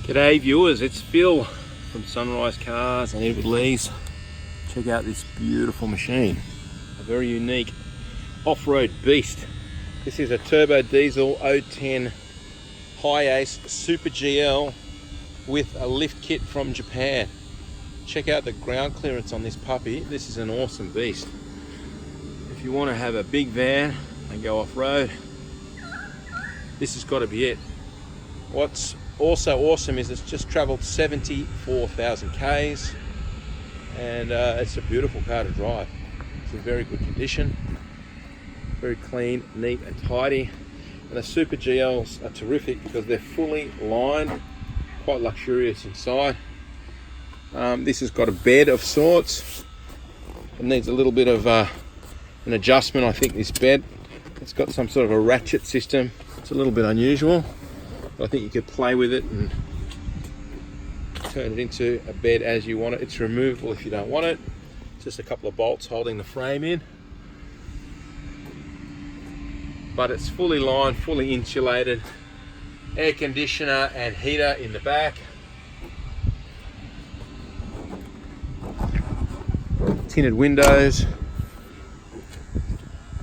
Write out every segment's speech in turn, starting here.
G'day viewers, it's Phil from Sunrise Cars and Edward Lees. Check out this beautiful machine, a very unique off-road beast. This is a turbo diesel 010 Hi-Ace Super GL with a lift kit from Japan. Check out the ground clearance on this puppy. This is an awesome beast. If you want to have a big van and go off-road, this has got to be it. What's also awesome is it's just traveled 74,000 Ks and it's a beautiful car to drive. It's in very good condition, very clean, neat and tidy. And the Super GLs are terrific because they're fully lined, quite luxurious inside. This has got a bed of sorts. It needs a little bit of an adjustment, I think, this bed. It's got some sort of a ratchet system. It's a little bit unusual. I think you could play with it and turn it into a bed as you want it. It's removable if you don't want it. Just a couple of bolts holding the frame in. But it's fully lined, fully insulated. Air conditioner and heater in the back. Tinted windows.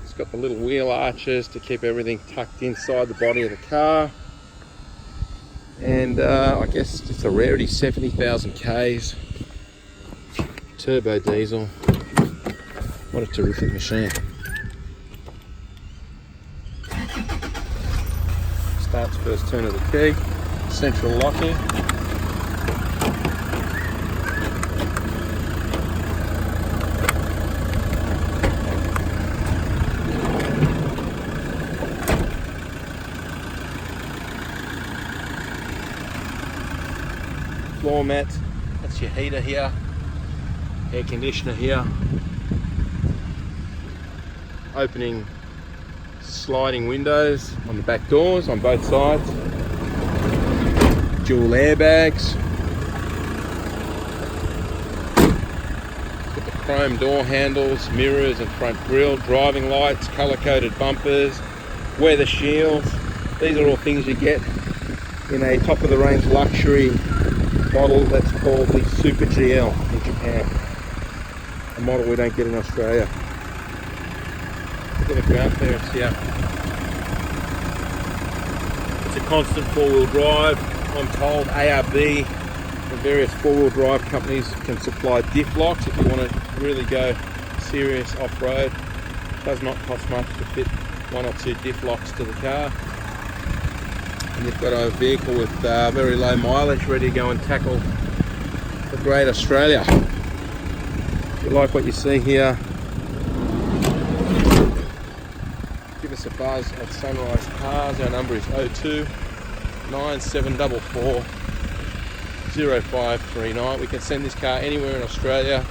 It's got the little wheel arches to keep everything tucked inside the body of the car. And I guess it's a rarity, 70,000 Ks, turbo diesel. What a terrific machine. Starts first turn of the key, central locking. Floor mat, that's your heater here, air conditioner here, opening sliding windows on the back doors on both sides, dual airbags, got the chrome door handles, mirrors and front grille, driving lights, colour-coded bumpers, weather shields. These are all things you get in a top-of-the-range luxury model that's called the Super GL in Japan. A model we don't get in Australia. Look at the ground clearance here. It's a constant four-wheel drive. I'm told ARB and various four-wheel drive companies can supply diff locks if you want to really go serious off-road. It does not cost much to fit one or two diff locks to the car. And you've got a vehicle with very low mileage ready to go and tackle the great Australia. If you like what you see here, give us a buzz at Sunrise Cars. Our number is 02 9744 0539. We can send this car anywhere in Australia.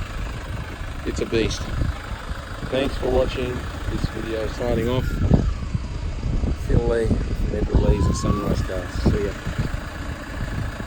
It's a beast. Thanks for watching this video. Signing off, Phil Lee. Edward Lees and Sunrise Cars. See ya.